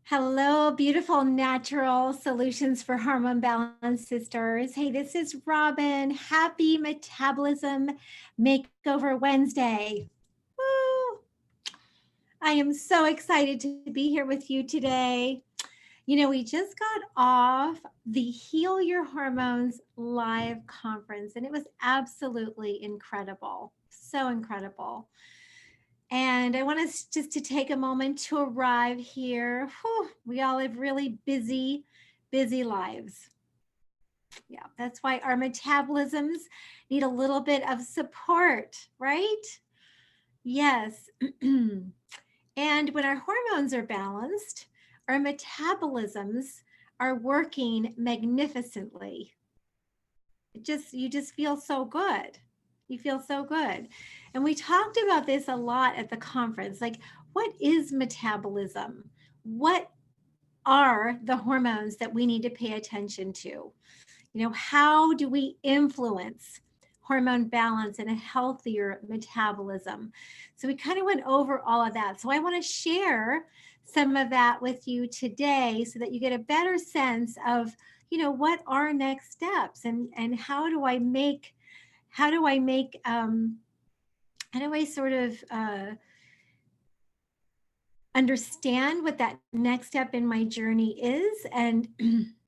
Hello, beautiful natural solutions for hormone balance sisters. Hey, this is Robin. Happy Metabolism Makeover Wednesday. Woo! I am so excited to be here with you today. We just got off the Heal Your Hormones live conference, and it was absolutely incredible. So incredible. And I want us just to take a moment to arrive here. Whew, we all live really busy, busy lives. Yeah, that's why our metabolisms need a little bit of support, right? Yes. And when our hormones are balanced, our metabolisms are working magnificently. You just feel so good. You feel so good. And we talked about this a lot at the conference. Like, what is metabolism? What are the hormones that we need to pay attention to? How do we influence hormone balance and a healthier metabolism? So we kind of went over all of that. So I want to share some of that with you today so that you get a better sense of, what are next steps and how do I sort of understand what that next step in my journey is and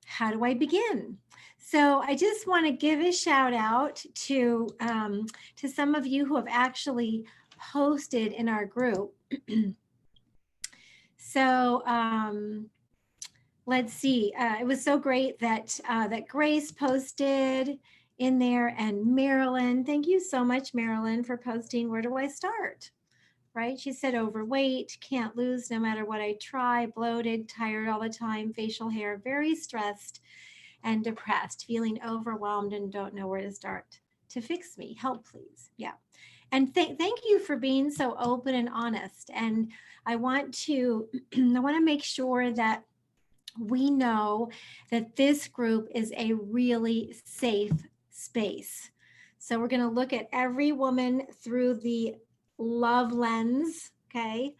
how do I begin? So I just want to give a shout out to some of you who have actually posted in our group. So let's see. It was so great that Grace posted in there, and Marilyn. Thank you so much, Marilyn, for posting. Where do I start? Right? She said overweight, can't lose no matter what I try, bloated, tired all the time, facial hair, very stressed and depressed, feeling overwhelmed and don't know where to start. To fix me, help please. Yeah. And thank you for being so open and honest. And I want to make sure that we know that this group is a really safe space. So we're going to look at every woman through the love lens, okay? And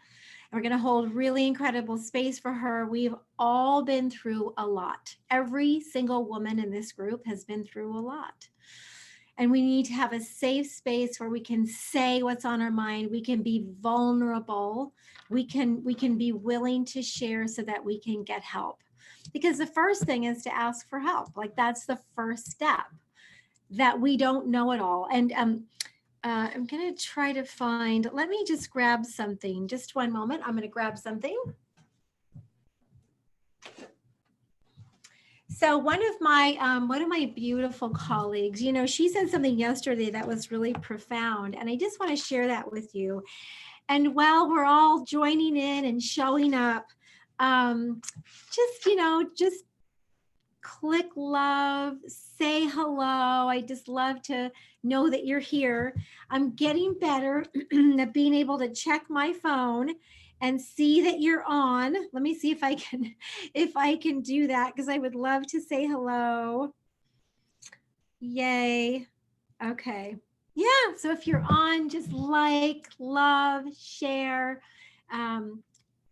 we're going to hold really incredible space for her. We've all been through a lot. Every single woman in this group has been through a lot. And we need to have a safe space where we can say what's on our mind. We can be vulnerable. We can be willing to share so that we can get help. Because the first thing is to ask for help. Like, that's the first step, that we don't know it all. And I'm going to try to find, let me just grab something. Just one moment. I'm going to grab something. So one of my beautiful colleagues, she said something yesterday that was really profound, and I just want to share that with you. And while we're all joining in and showing up, just click love, say hello. I just love to know that you're here. I'm getting better at being able to check my phone and see that you're on. Let me see if I can do that, because I would love to say hello. Yay. Okay. Yeah. So if you're on, just like, love, share,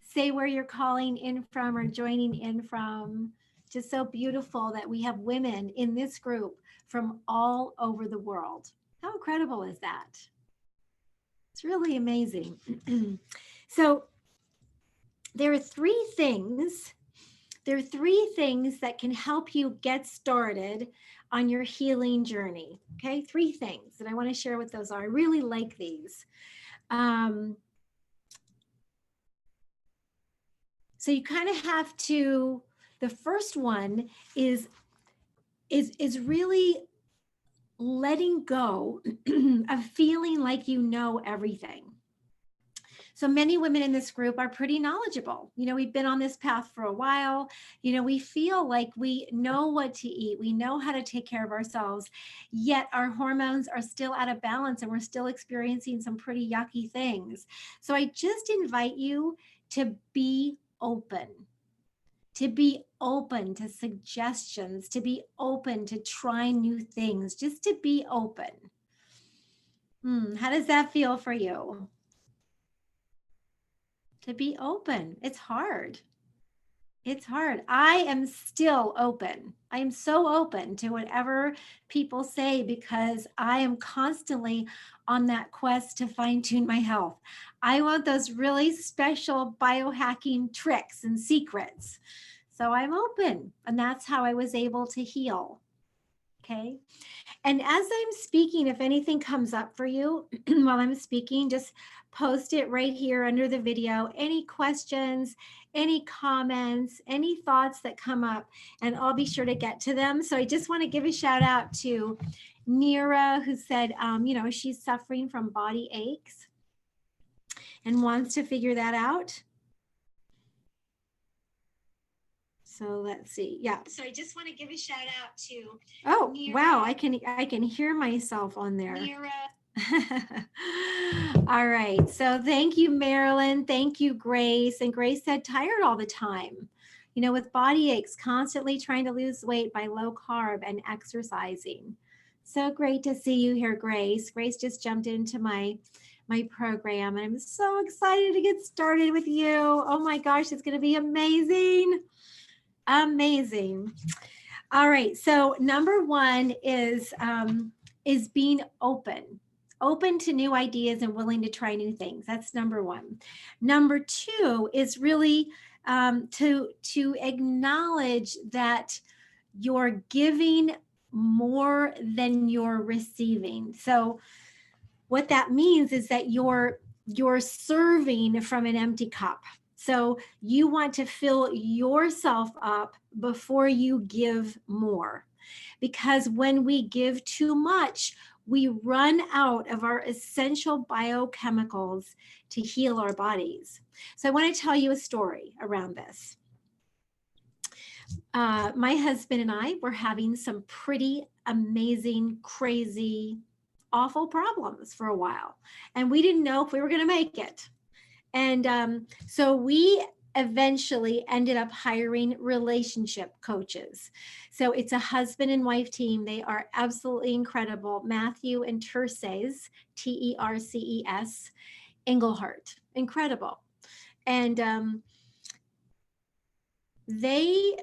say where you're calling in from or joining in from. Just so beautiful that we have women in this group from all over the world. How incredible is that? It's really amazing. So there are three things that can help you get started on your healing journey. Okay, three things, and I want to share what those are. I really like these. So you kind of have to, the first one is really letting go of feeling like you know everything. So many women in this group are pretty knowledgeable. We've been on this path for a while. We feel like we know what to eat. We know how to take care of ourselves, yet our hormones are still out of balance and we're still experiencing some pretty yucky things. So I just invite you to be open. To be open to suggestions, to be open to trying new things, just to be open. How does that feel for you? To be open. It's hard. It's hard. I am still open. I am so open to whatever people say because I am constantly on that quest to fine tune my health. I want those really special biohacking tricks and secrets. So I'm open, and that's how I was able to heal. Okay. And as I'm speaking, if anything comes up for you while I'm speaking, just post it right here under the video. Any questions, any comments, any thoughts that come up, and I'll be sure to get to them. So I just want to give a shout out to Nira, who said, she's suffering from body aches and wants to figure that out. So let's see. Yeah. So I just want to give a shout out to. Oh, Nira. Wow. I can hear myself on there. Nira. All right. So thank you, Marilyn. Thank you, Grace. And Grace said tired all the time, with body aches, constantly trying to lose weight by low carb and exercising. So great to see you here, Grace. Grace just jumped into my program, and I'm so excited to get started with you. Oh my gosh, it's going to be amazing. Amazing. All right. So number one is being open to new ideas and willing to try new things. That's number one. Number two is really to acknowledge that you're giving more than you're receiving. So what that means is that you're serving from an empty cup. So you want to fill yourself up before you give more. Because when we give too much, we run out of our essential biochemicals to heal our bodies. So I want to tell you a story around this. My husband and I were having some pretty amazing, crazy, awful problems for a while. And we didn't know if we were going to make it. And so we eventually ended up hiring relationship coaches. So it's a husband and wife team. They are absolutely incredible. Matthew and Terces, Terces, Englehart, incredible. And they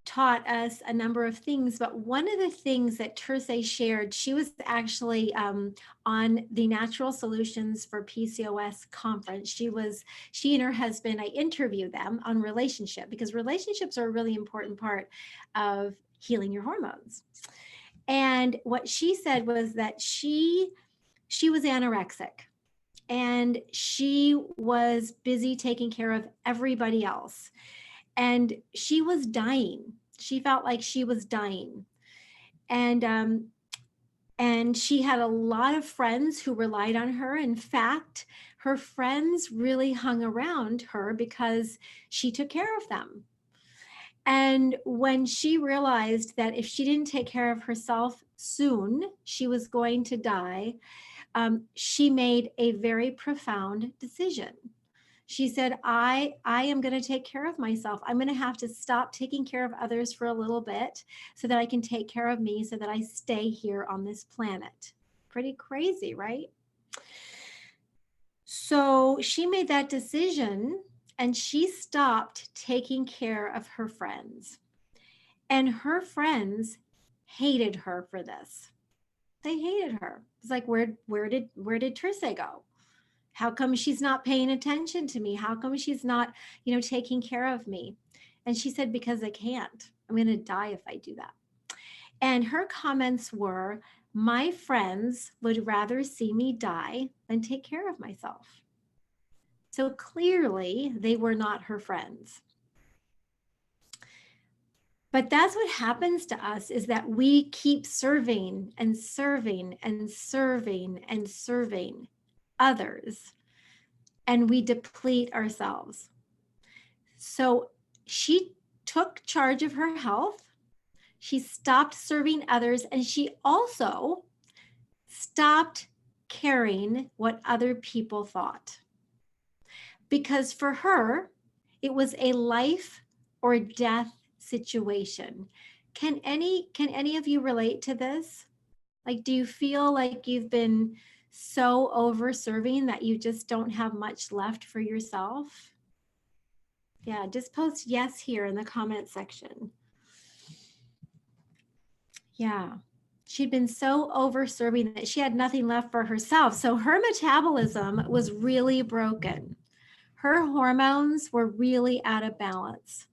taught us a number of things, but one of the things that Terce shared, she was actually on the Natural Solutions for PCOS conference. She and her husband, I interviewed them on relationship, because relationships are a really important part of healing your hormones. And what she said was that she was anorexic, and she was busy taking care of everybody else. And she was dying. She felt like she was dying. And she had a lot of friends who relied on her. In fact, her friends really hung around her because she took care of them. And when she realized that if she didn't take care of herself soon, she was going to die, she made a very profound decision. She said, I am going to take care of myself. I'm going to have to stop taking care of others for a little bit so that I can take care of me, so that I stay here on this planet. Pretty crazy, right? So she made that decision, and she stopped taking care of her friends. And her friends hated her for this. They hated her. It's like, where did Trisse go? How come she's not paying attention to me? How come she's not, taking care of me? And she said, because I can't. I'm going to die if I do that. And her comments were, my friends would rather see me die than take care of myself. So clearly they were not her friends. But that's what happens to us, is that we keep serving and serving and serving and serving others, and we deplete ourselves. So she took charge of her health. She stopped serving others, and she also stopped caring what other people thought. Because for her, it was a life or death situation. Can any of you relate to this? Like, do you feel like you've been so over serving that you just don't have much left for yourself? Yeah, just post yes here in the comment section. Yeah. She'd been so over serving that she had nothing left for herself. So her metabolism was really broken. Her hormones were really out of balance.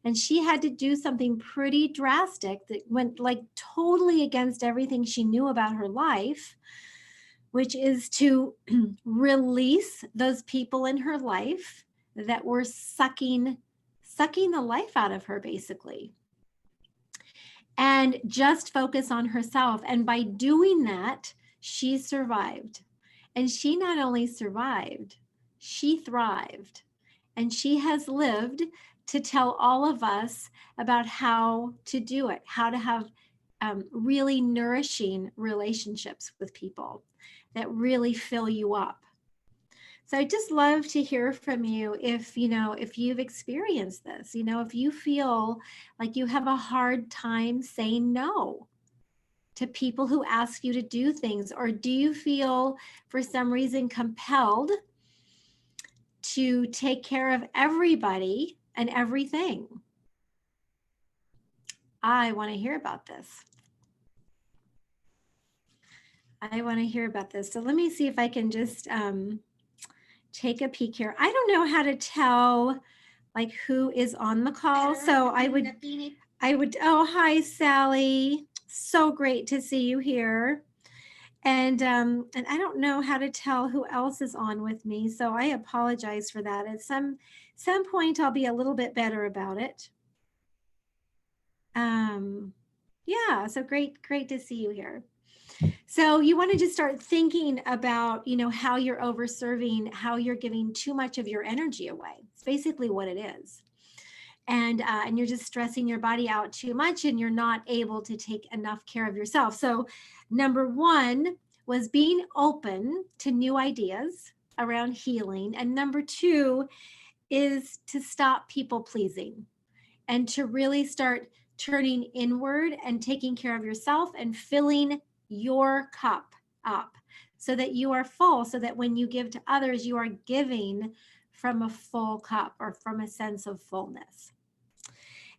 And she had to do something pretty drastic that went like totally against everything she knew about her life, which is to release those people in her life that were sucking the life out of her, basically, and just focus on herself. And by doing that, she survived. And she not only survived, she thrived. And she has lived to tell all of us about how to do it, how to have really nourishing relationships with people that really fill you up. So I just love to hear from you if, if you've experienced this, if you feel like you have a hard time saying no to people who ask you to do things, or do you feel for some reason compelled to take care of everybody and everything? I want to hear about this. I want to hear about this. So let me see if I can just take a peek here. I don't know how to tell like who is on the call. So I would, oh, hi, Sally. So great to see you here. And I don't know how to tell who else is on with me. So I apologize for that. At some point, I'll be a little bit better about it. Yeah, so great to see you here. So you want to just start thinking about, how you're overserving, how you're giving too much of your energy away. It's basically what it is. And you're just stressing your body out too much, and you're not able to take enough care of yourself. So number one was being open to new ideas around healing. And number two is to stop people pleasing and to really start turning inward and taking care of yourself and filling your cup up so that you are full, so that when you give to others, you are giving from a full cup or from a sense of fullness.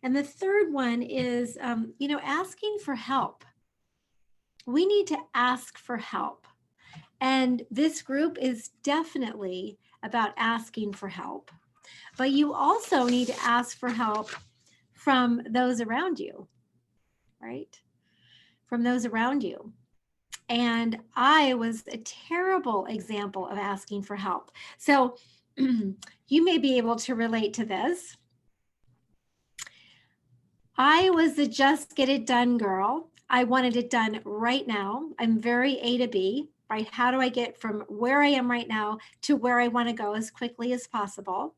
And the third one is, asking for help. We need to ask for help. And this group is definitely about asking for help. But you also need to ask for help from those around you, right? From those around you. And I was a terrible example of asking for help. So you may be able to relate to this. I was the just get it done girl. I wanted it done right now. I'm very A to B, right? How do I get from where I am right now to where I want to go as quickly as possible?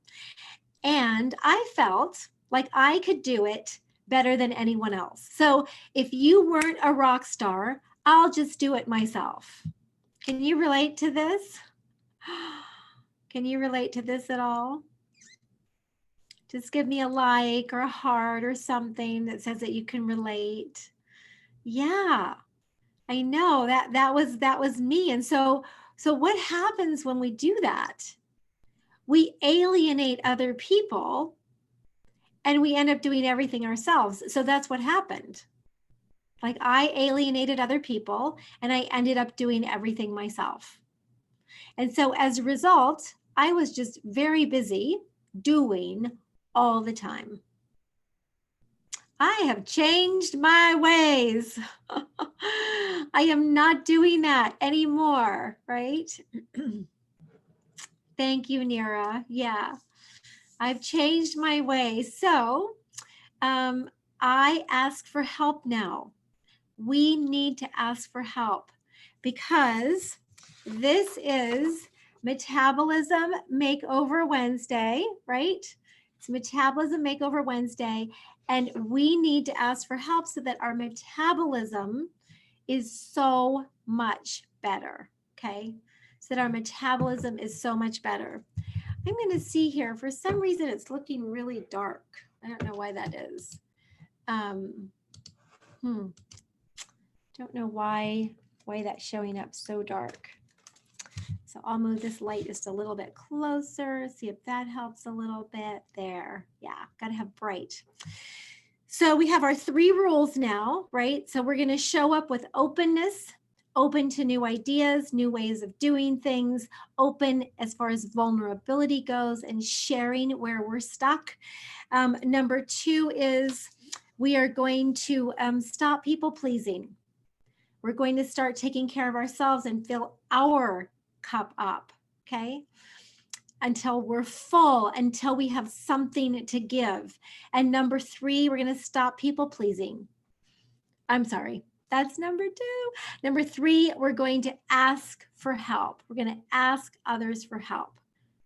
And I felt like I could do it better than anyone else. So if you weren't a rock star, I'll just do it myself. Can you relate to this? Can you relate to this at all? Just give me a like or a heart or something that says that you can relate. Yeah, I know that was me. And so what happens when we do that? We alienate other people and we end up doing everything ourselves. So that's what happened. Like I alienated other people and I ended up doing everything myself. And so as a result, I was just very busy doing all the time. I have changed my ways. I am not doing that anymore, right? Thank you, Nira. Yeah, I've changed my ways. So I ask for help now. We need to ask for help because this is Metabolism Makeover Wednesday, right? It's Metabolism Makeover Wednesday, and we need to ask for help so that our metabolism is so much better, okay? So that our metabolism is so much better. I'm going to see here. For some reason, it's looking really dark. I don't know why that is. Don't know why that's showing up so dark. So I'll move this light just a little bit closer, see if that helps a little bit there. Yeah, gotta have bright. So we have our 3 rules now, right? So we're gonna show up with openness, open to new ideas, new ways of doing things, open as far as vulnerability goes, and sharing where we're stuck. Number 2 is we are going to stop people pleasing. We're going to start taking care of ourselves and fill our cup up, okay? Until we're full, until we have something to give. And number 3, we're going to stop people pleasing. I'm sorry, that's number 2. Number 3, we're going to ask for help. We're going to ask others for help.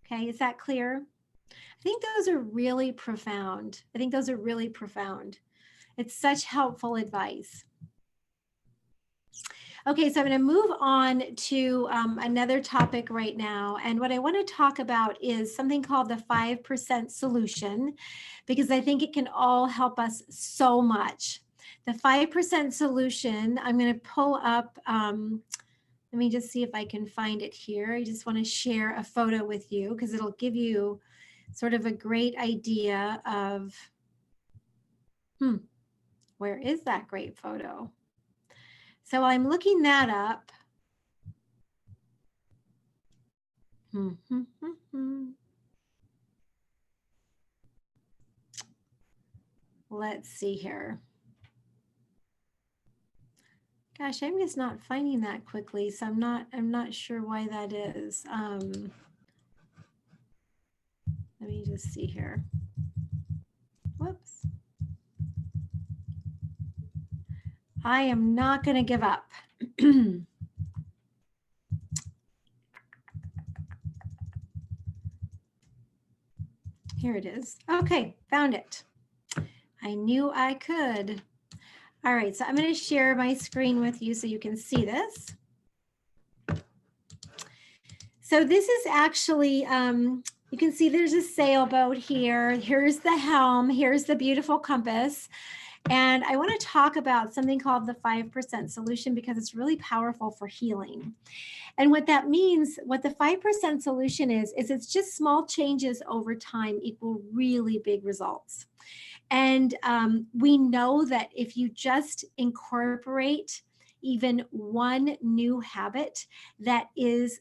Okay, is that clear? I think those are really profound. It's such helpful advice. Okay, so I'm going to move on to another topic right now. And what I want to talk about is something called the 5% solution, because I think it can all help us so much. The 5% solution, I'm going to pull up, let me just see if I can find it here. I just want to share a photo with you because it'll give you sort of a great idea of, where is that great photo? So I'm looking that up. Let's see here. Gosh, I'm just not finding that quickly, so I'm not sure why that is. Let me just see here. Whoops. I am not going to give up. Here it is. Okay, found it. I knew I could. All right, so I'm going to share my screen with you so you can see this. So this is actually, you can see there's a sailboat here. Here's the helm. Here's the beautiful compass. And I want to talk about something called the 5% solution because it's really powerful for healing. And what that means, what the 5% solution is it's just small changes over time equal really big results. And we know that if you just incorporate even one new habit that is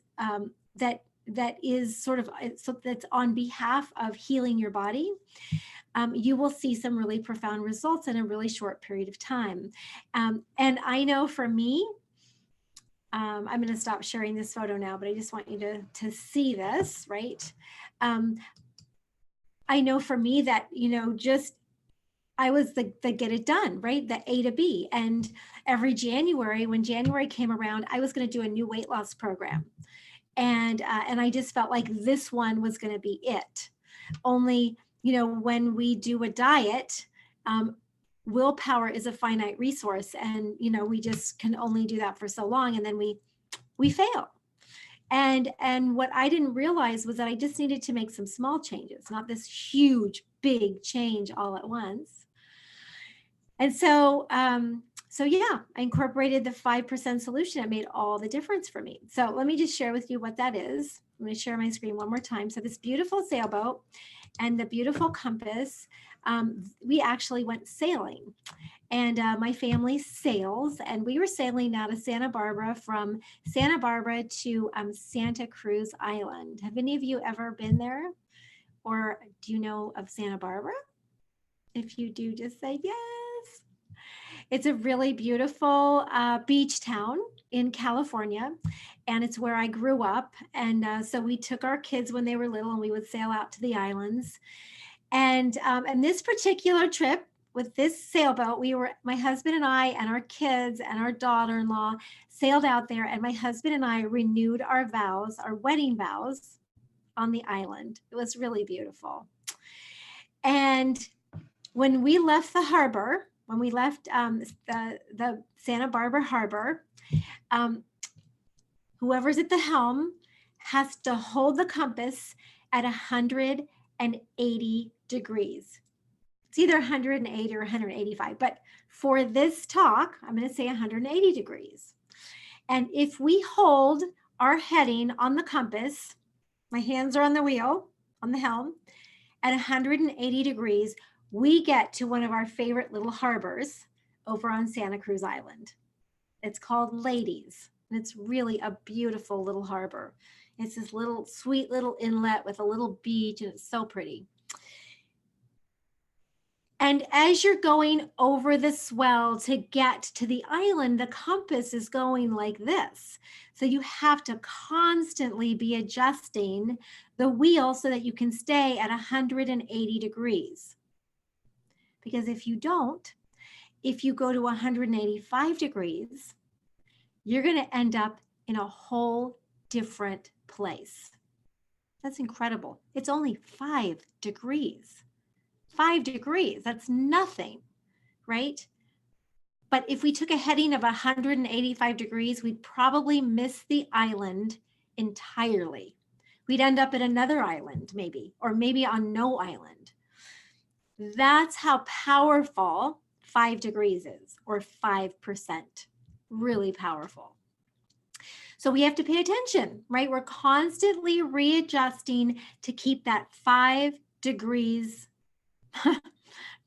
sort of so that's on behalf of healing your body, you will see some really profound results in a really short period of time. And I know for me, I'm going to stop sharing this photo now, but I just want you to see this, right? I know for me that, I was the get it done, right? The A to B. And every January, when January came around, I was going to do a new weight loss program. And I just felt like this one was going to be it. Only, when we do a diet, willpower is a finite resource. And, we just can only do that for so long. And then we fail. And what I didn't realize was that I just needed to make some small changes, not this huge, big change all at once. And so, yeah, I incorporated the 5% solution. It made all the difference for me. So let me just share with you what that is. I'm going to share my screen one more time. So this beautiful sailboat and the beautiful compass, we actually went sailing. And my family sails, and we were sailing out of Santa Barbara from Santa Barbara to Santa Cruz Island. Have any of you ever been there? Or do you know of Santa Barbara? If you do, just say yes. It's a really beautiful beach town in California, and it's where I grew up. And so we took our kids when they were little, and we would sail out to the islands. And this particular trip with this sailboat, my husband and I and our kids and our daughter-in-law sailed out there, and my husband and I renewed our vows, our wedding vows, on the island. It was really beautiful. And when we left the harbor, when we left the Santa Barbara harbor, whoever's at the helm has to hold the compass at 180 degrees. It's either 180 or 185, but for this talk, I'm going to say 180 degrees. And if we hold our heading on the compass, my hands are on the wheel, on the helm, at 180 degrees, we get to one of our favorite little harbors over on Santa Cruz Island. It's called Ladies, and it's really a beautiful little harbor. It's this little sweet little inlet with a little beach, and it's so pretty. And as you're going over the swell to get to the island, the compass is going like this. So you have to constantly be adjusting the wheel so that you can stay at 180 degrees. Because if you don't, if you go to 185 degrees, you're going to end up in a whole different place. That's incredible. It's only 5 degrees. 5 degrees, that's nothing, right? But if we took a heading of 185 degrees, we'd probably miss the island entirely. We'd end up at another island maybe, or maybe on no island. That's how powerful 5 degrees is, or 5%. Really powerful. So we have to pay attention, right? We're constantly readjusting to keep that 5 degrees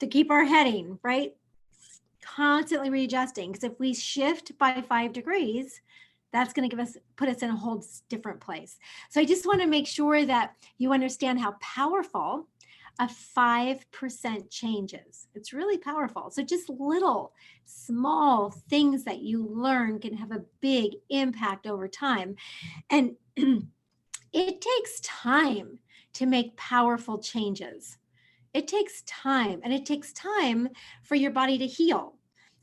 to keep our heading, right? Constantly readjusting, because if we shift by 5 degrees, that's going to put us in a whole different place. So I just want to make sure that you understand how powerful a 5% change is. It's really powerful. So just little small things that you learn can have a big impact over time. And it takes time to make powerful changes. It takes time, and it takes time for your body to heal.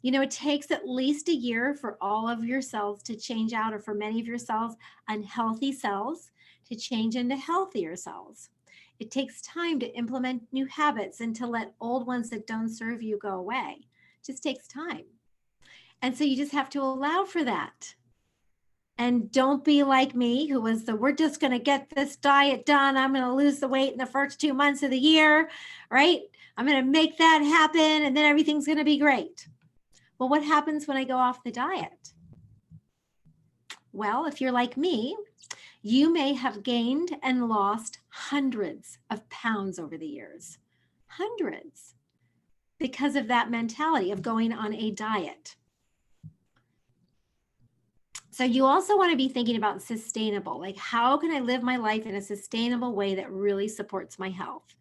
You know, it takes at least a year for all of your cells to change out, or for many of your cells, unhealthy cells, to change into healthier cells. It takes time to implement new habits and to let old ones that don't serve you go away. It just takes time. And so you just have to allow for that. And don't be like me, who was we're just going to get this diet done. I'm going to lose the weight in the first 2 months of the year, right? I'm going to make that happen, and then everything's going to be great. Well, what happens when I go off the diet? Well, if you're like me, you may have gained and lost hundreds of pounds over the years. Hundreds. Because of that mentality of going on a diet. So you also want to be thinking about sustainable, like how can I live my life in a sustainable way that really supports my health?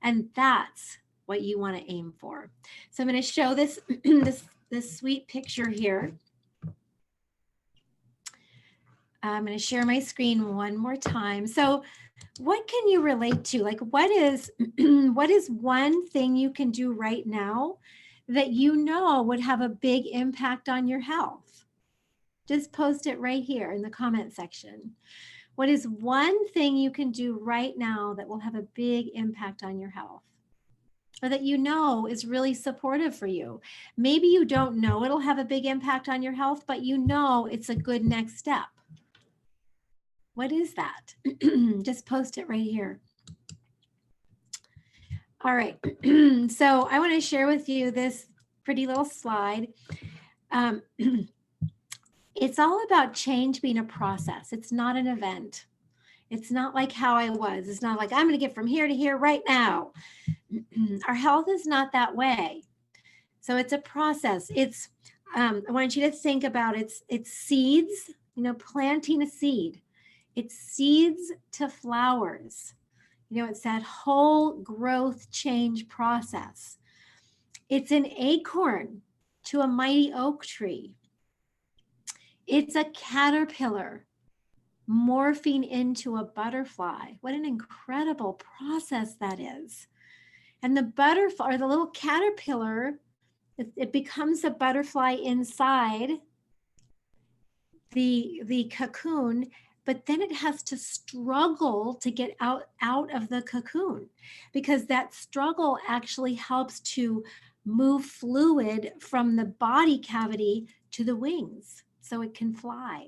And that's what you want to aim for. So I'm going to show this, this sweet picture here. I'm going to share my screen one more time. So what can you relate to? Like what is one thing you can do right now that you know would have a big impact on your health? Just post it right here in the comment section. What is one thing you can do right now that will have a big impact on your health? Or that you know is really supportive for you? Maybe you don't know it'll have a big impact on your health, but you know it's a good next step. What is that? Just post it right here. All right. So I want to share with you this pretty little slide. It's all about change being a process. It's not an event. It's not like how I was. It's not like I'm going to get from here to here right now. Our health is not that way. So it's a process. It's I want you to think about it's seeds, you know, planting a seed. It's seeds to flowers. You know, it's that whole growth change process. It's an acorn to a mighty oak tree. It's a caterpillar morphing into a butterfly. What an incredible process that is. And the butterfly, or the little caterpillar, it becomes a butterfly inside the cocoon, but then it has to struggle to get out of the cocoon, because that struggle actually helps to move fluid from the body cavity to the wings so it can fly.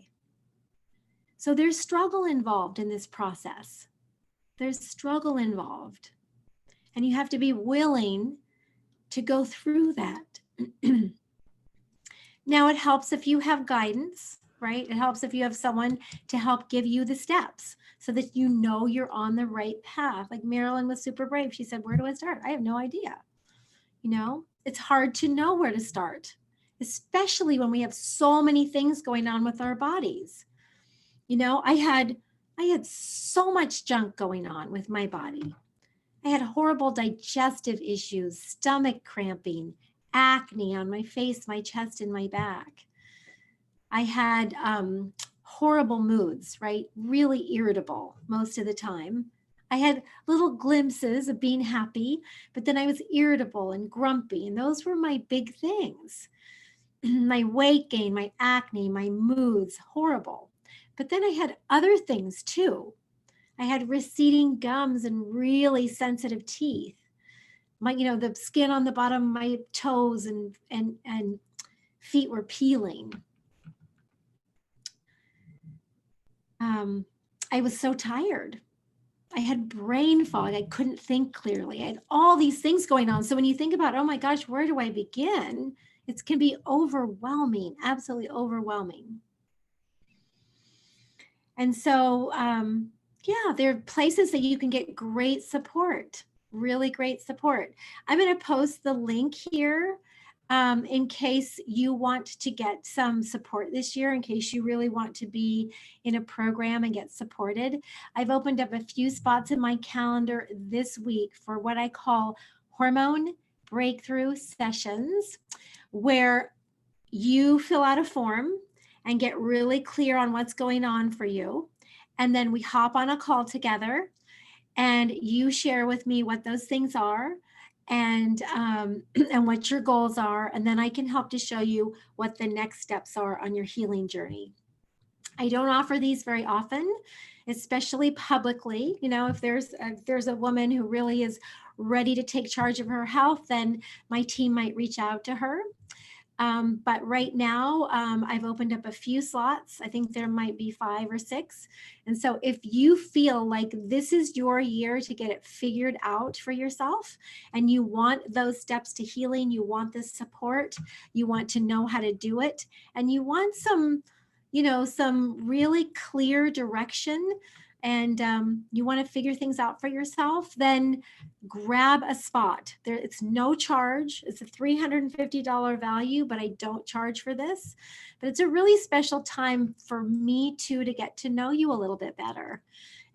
So there's struggle involved in this process. There's struggle involved. And you have to be willing to go through that. Now it helps if you have guidance, right? It helps if you have someone to help give you the steps so that you know you're on the right path. Like Marilyn was super brave. She said, where do I start? I have no idea. You know, it's hard to know where to start, especially when we have so many things going on with our bodies. You know, I had so much junk going on with my body. I had horrible digestive issues, stomach cramping, acne on my face, my chest, and my back. I had horrible moods, right? Really irritable most of the time. I had little glimpses of being happy, but then I was irritable and grumpy, and those were my big things. My weight gain, my acne, my moods, horrible. But then I had other things too. I had receding gums and really sensitive teeth. My, you know, the skin on the bottom of my toes and feet were peeling. I was so tired. I had brain fog. I couldn't think clearly. I had all these things going on. So when you think about, oh my gosh, where do I begin? It can be overwhelming, absolutely overwhelming. And so, yeah, there are places that you can get great support, really great support. I'm going to post the link here in case you want to get some support this year, in case you really want to be in a program and get supported. I've opened up a few spots in my calendar this week for what I call hormone breakthrough sessions, where you fill out a form and get really clear on what's going on for you. And then we hop on a call together and you share with me what those things are and what your goals are. And then I can help to show you what the next steps are on your healing journey. I don't offer these very often, especially publicly. You know, if there's a woman who really is ready to take charge of her health, then my team might reach out to her. But right now, I've opened up a few slots. I think there might be 5 or 6. And so if you feel like this is your year to get it figured out for yourself, and you want those steps to healing, you want this support, you want to know how to do it, and you want some, you know, some really clear direction, and you want to figure things out for yourself, then grab a spot. There, it's no charge. It's a $350 value, but I don't charge for this. But it's a really special time for me too, to get to know you a little bit better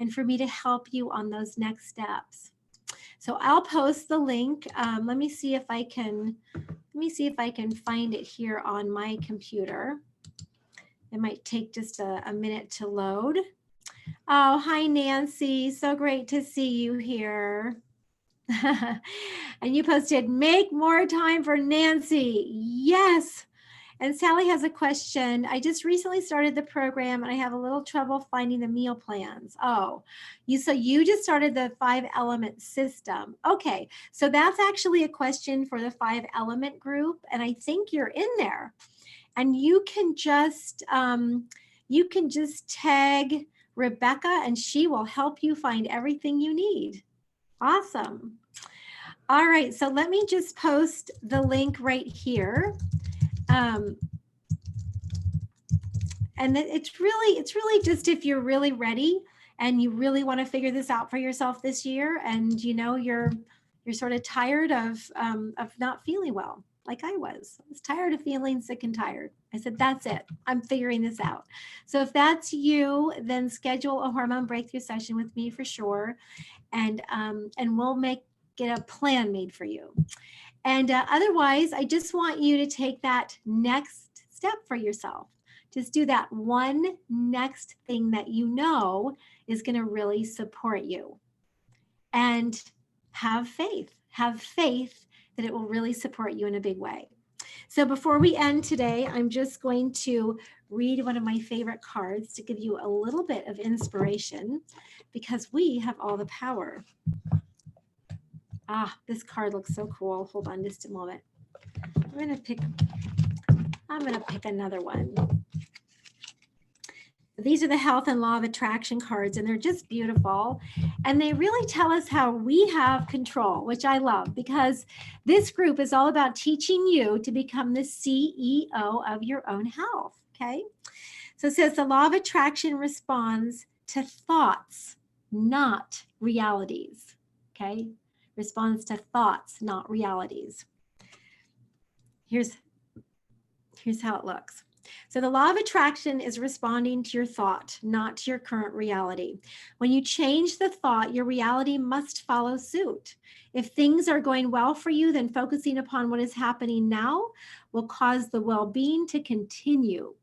and for me to help you on those next steps. So I'll post the link. Let me see if I can find it here on my computer. It might take just a minute to load. Oh, hi, Nancy. So great to see you here. And you posted, make more time for Nancy. Yes. And Sally has a question. I just recently started the program and I have a little trouble finding the meal plans. Oh, so you just started the 5-element system. Okay. So that's actually a question for the 5-element group. And I think you're in there. And you can just tag Rebecca and she will help you find everything you need. Awesome. All right, so let me just post the link right here. And it's really just if you're really ready and you really want to figure this out for yourself this year, and you know you're sort of tired of not feeling well. Like I was tired of feeling sick and tired. I said, that's it. I'm figuring this out. So if that's you, then schedule a hormone breakthrough session with me for sure. And we'll get a plan made for you. And otherwise, I just want you to take that next step for yourself. Just do that one next thing that you know is going to really support you. And have faith. Have faith that it will really support you in a big way. So before we end today, I'm just going to read one of my favorite cards to give you a little bit of inspiration, because we have all the power. Ah, this card looks so cool. Hold on just a moment. I'm going to pick another one. These are the health and law of attraction cards, and they're just beautiful. And they really tell us how we have control, which I love, because this group is all about teaching you to become the CEO of your own health. Okay. So it says the law of attraction responds to thoughts, not realities. Okay? Responds to thoughts, not realities. Here's how it looks. So the law of attraction is responding to your thought, not to your current reality. When you change the thought, your reality must follow suit. If things are going well for you, then focusing upon what is happening now will cause the well-being to continue.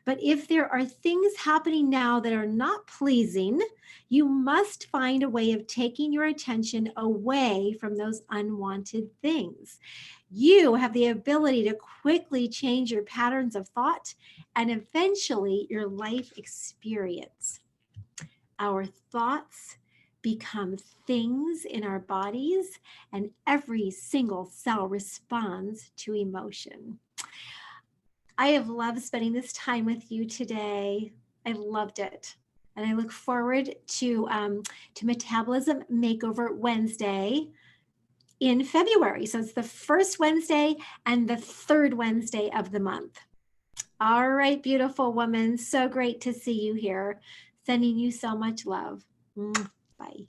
But if there are things happening now that are not pleasing, you must find a way of taking your attention away from those unwanted things. You have the ability to quickly change your patterns of thought and eventually your life experience. Our thoughts become things in our bodies, and every single cell responds to emotion. I have loved spending this time with you today. I've loved it. And I look forward to Metabolism Makeover Wednesday in February. So it's the first Wednesday and the third Wednesday of the month. All right, beautiful woman. So great to see you here. Sending you so much love. Bye.